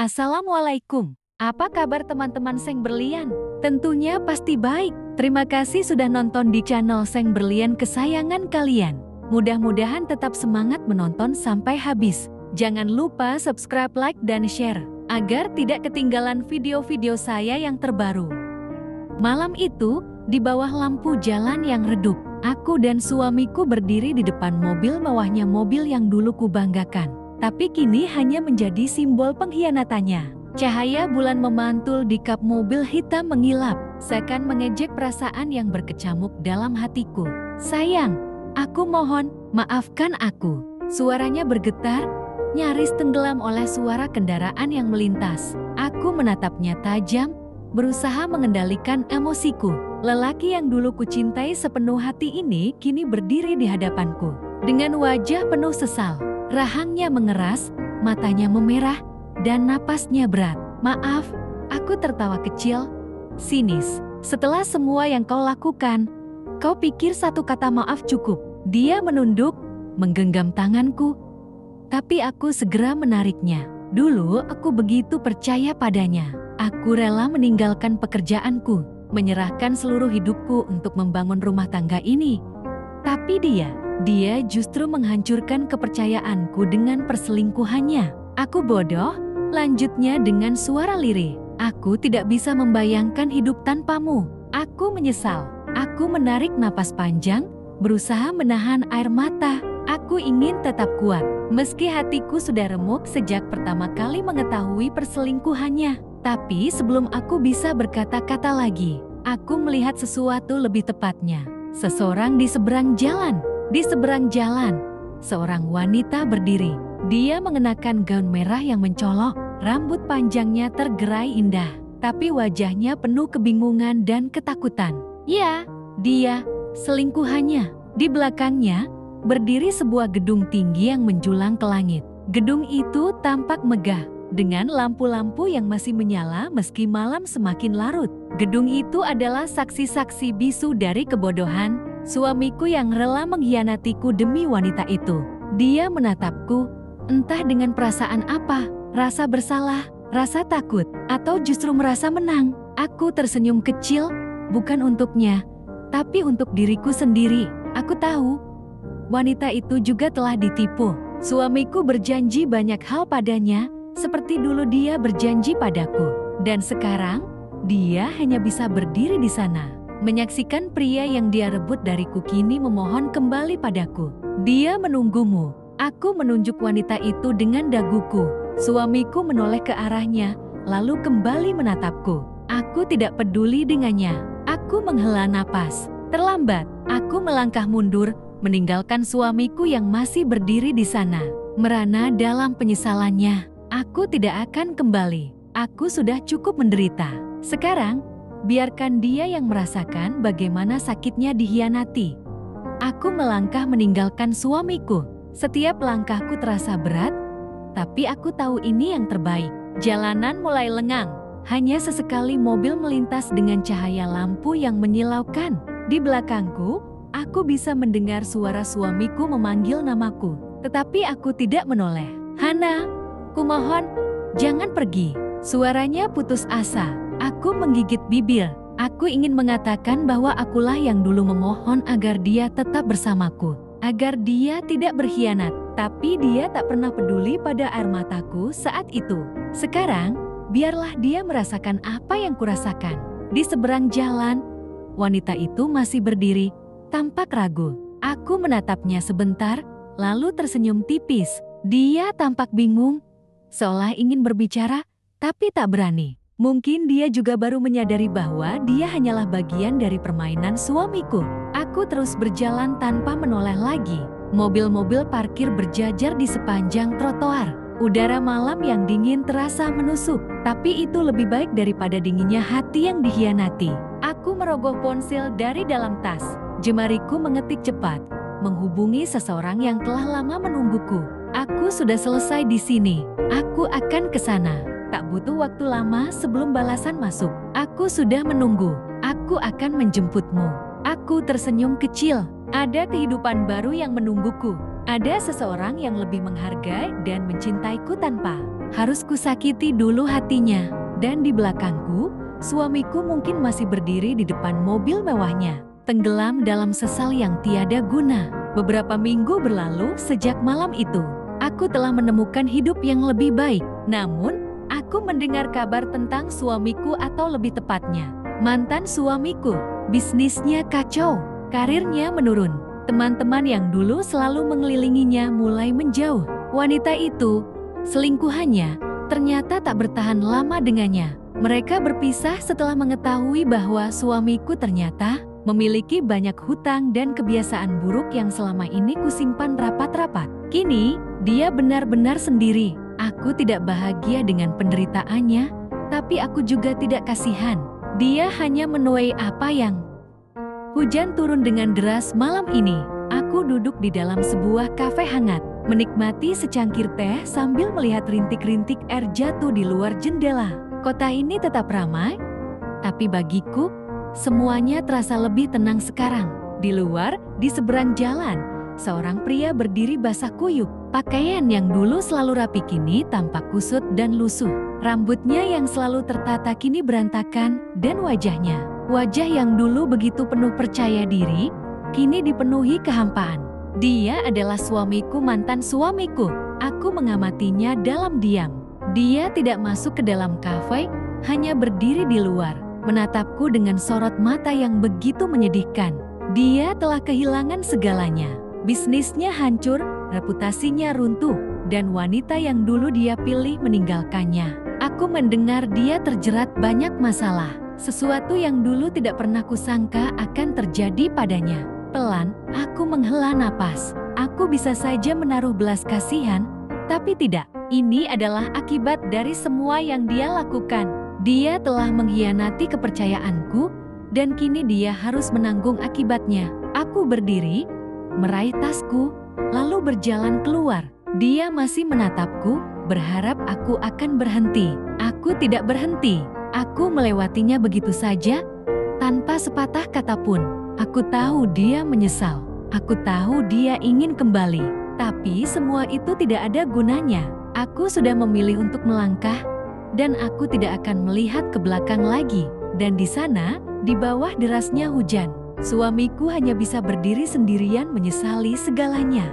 Assalamualaikum. Apa kabar teman-teman Seng Berlian? Tentunya pasti baik. Terima kasih sudah nonton di channel Seng Berlian kesayangan kalian. Mudah-mudahan tetap semangat menonton sampai habis. Jangan lupa subscribe, like, dan share, agar tidak ketinggalan video-video saya yang terbaru. Malam itu, di bawah lampu jalan yang redup, aku dan suamiku berdiri di depan mobil mewahnya, mobil yang dulu kubanggakan. Tapi kini hanya menjadi simbol pengkhianatannya. Cahaya bulan memantul di kap mobil hitam mengilap, seakan mengejek perasaan yang berkecamuk dalam hatiku. Sayang, aku mohon, maafkan aku. Suaranya bergetar, nyaris tenggelam oleh suara kendaraan yang melintas. Aku menatapnya tajam, berusaha mengendalikan emosiku. Lelaki yang dulu kucintai sepenuh hati ini kini berdiri di hadapanku. Dengan wajah penuh sesal. Rahangnya mengeras, matanya memerah, dan napasnya berat. Maaf, aku tertawa kecil, sinis. Setelah semua yang kau lakukan, kau pikir satu kata maaf cukup? Dia menunduk, menggenggam tanganku, tapi aku segera menariknya. Dulu aku begitu percaya padanya. Aku rela meninggalkan pekerjaanku, menyerahkan seluruh hidupku untuk membangun rumah tangga ini. Tapi dia justru menghancurkan kepercayaanku dengan perselingkuhannya. Aku bodoh, lanjutnya dengan suara lirih. Aku tidak bisa membayangkan hidup tanpamu. Aku menyesal. Aku menarik napas panjang, berusaha menahan air mata. Aku ingin tetap kuat, meski hatiku sudah remuk sejak pertama kali mengetahui perselingkuhannya. Tapi sebelum aku bisa berkata-kata lagi, aku melihat sesuatu, lebih tepatnya seseorang di seberang jalan. Di seberang jalan, seorang wanita berdiri. Dia mengenakan gaun merah yang mencolok, rambut panjangnya tergerai indah, tapi wajahnya penuh kebingungan dan ketakutan. Ya, dia, selingkuhannya. Di belakangnya, berdiri sebuah gedung tinggi yang menjulang ke langit. Gedung itu tampak megah, dengan lampu-lampu yang masih menyala meski malam semakin larut. Gedung itu adalah saksi-saksi bisu dari kebodohan suamiku yang rela mengkhianatiku demi wanita itu. Dia menatapku, entah dengan perasaan apa, rasa bersalah, rasa takut, atau justru merasa menang. Aku tersenyum kecil, bukan untuknya, tapi untuk diriku sendiri. Aku tahu, wanita itu juga telah ditipu. Suamiku berjanji banyak hal padanya, seperti dulu dia berjanji padaku. Dan sekarang, dia hanya bisa berdiri di sana, menyaksikan pria yang dia rebut dariku kini memohon kembali padaku. Dia menunggumu. Aku menunjuk wanita itu dengan daguku. Suamiku menoleh ke arahnya, lalu kembali menatapku. Aku tidak peduli dengannya. Aku menghela napas. Terlambat, aku melangkah mundur, meninggalkan suamiku yang masih berdiri di sana. Merana dalam penyesalannya, aku tidak akan kembali. Aku sudah cukup menderita. Sekarang, biarkan dia yang merasakan bagaimana sakitnya dikhianati. Aku melangkah meninggalkan suamiku. Setiap langkahku terasa berat, tapi aku tahu ini yang terbaik. Jalanan mulai lengang. Hanya sesekali mobil melintas dengan cahaya lampu yang menyilaukan. Di belakangku, aku bisa mendengar suara suamiku memanggil namaku. Tetapi aku tidak menoleh. Hana, kumohon, jangan pergi. Suaranya putus asa. Aku menggigit bibir. Aku ingin mengatakan bahwa akulah yang dulu memohon agar dia tetap bersamaku, agar dia tidak berkhianat. Tapi dia tak pernah peduli pada air mataku saat itu. Sekarang, biarlah dia merasakan apa yang kurasakan. Di seberang jalan, wanita itu masih berdiri, tampak ragu. Aku menatapnya sebentar, lalu tersenyum tipis. Dia tampak bingung, seolah ingin berbicara, tapi tak berani. Mungkin dia juga baru menyadari bahwa dia hanyalah bagian dari permainan suamiku. Aku terus berjalan tanpa menoleh lagi. Mobil-mobil parkir berjajar di sepanjang trotoar. Udara malam yang dingin terasa menusuk, tapi itu lebih baik daripada dinginnya hati yang dikhianati. Aku merogoh ponsel dari dalam tas. Jemariku mengetik cepat, menghubungi seseorang yang telah lama menungguku. Aku sudah selesai di sini. Aku akan ke sana. Tak butuh waktu lama sebelum balasan masuk. Aku sudah menunggu. Aku akan menjemputmu. Aku tersenyum kecil. Ada kehidupan baru yang menungguku. Ada seseorang yang lebih menghargai dan mencintaiku tanpa Harus kusakiti dulu hatinya. Dan di belakangku, suamiku mungkin masih berdiri di depan mobil mewahnya, tenggelam dalam sesal yang tiada guna. Beberapa minggu berlalu sejak malam itu. Aku telah menemukan hidup yang lebih baik. Namun, aku mendengar kabar tentang suamiku, atau lebih tepatnya, mantan suamiku. Bisnisnya kacau, karirnya menurun. Teman-teman yang dulu selalu mengelilinginya mulai menjauh. Wanita itu, selingkuhannya, ternyata tak bertahan lama dengannya. Mereka berpisah setelah mengetahui bahwa suamiku ternyata memiliki banyak hutang dan kebiasaan buruk yang selama ini kusimpan rapat-rapat. Kini, dia benar-benar sendiri. Aku tidak bahagia dengan penderitaannya, tapi aku juga tidak kasihan. Dia hanya menuai apa yang... Hujan turun dengan deras malam ini. Aku duduk di dalam sebuah kafe hangat, menikmati secangkir teh sambil melihat rintik-rintik air jatuh di luar jendela. Kota ini tetap ramai, tapi bagiku, semuanya terasa lebih tenang sekarang. Di luar, di seberang jalan, seorang pria berdiri basah kuyup. Pakaian yang dulu selalu rapi kini tampak kusut dan lusuh. Rambutnya yang selalu tertata kini berantakan, dan wajah yang dulu begitu penuh percaya diri, kini dipenuhi kehampaan. Dia adalah suamiku, mantan suamiku. Aku mengamatinya dalam diam. Dia tidak masuk ke dalam kafe, hanya berdiri di luar, menatapku dengan sorot mata yang begitu menyedihkan. Dia telah kehilangan segalanya. Bisnisnya hancur, reputasinya runtuh, dan wanita yang dulu dia pilih meninggalkannya. Aku mendengar dia terjerat banyak masalah, sesuatu yang dulu tidak pernah kusangka akan terjadi padanya. Pelan, aku menghela napas. Aku bisa saja menaruh belas kasihan, tapi tidak. Ini adalah akibat dari semua yang dia lakukan. Dia telah mengkhianati kepercayaanku, dan kini dia harus menanggung akibatnya. Aku berdiri, meraih tasku, lalu berjalan keluar. Dia masih menatapku, berharap aku akan berhenti. Aku tidak berhenti. Aku melewatinya begitu saja, tanpa sepatah kata pun. Aku tahu dia menyesal. Aku tahu dia ingin kembali. Tapi semua itu tidak ada gunanya. Aku sudah memilih untuk melangkah, dan aku tidak akan melihat ke belakang lagi. Dan di sana, di bawah derasnya hujan, suamiku hanya bisa berdiri sendirian menyesali segalanya.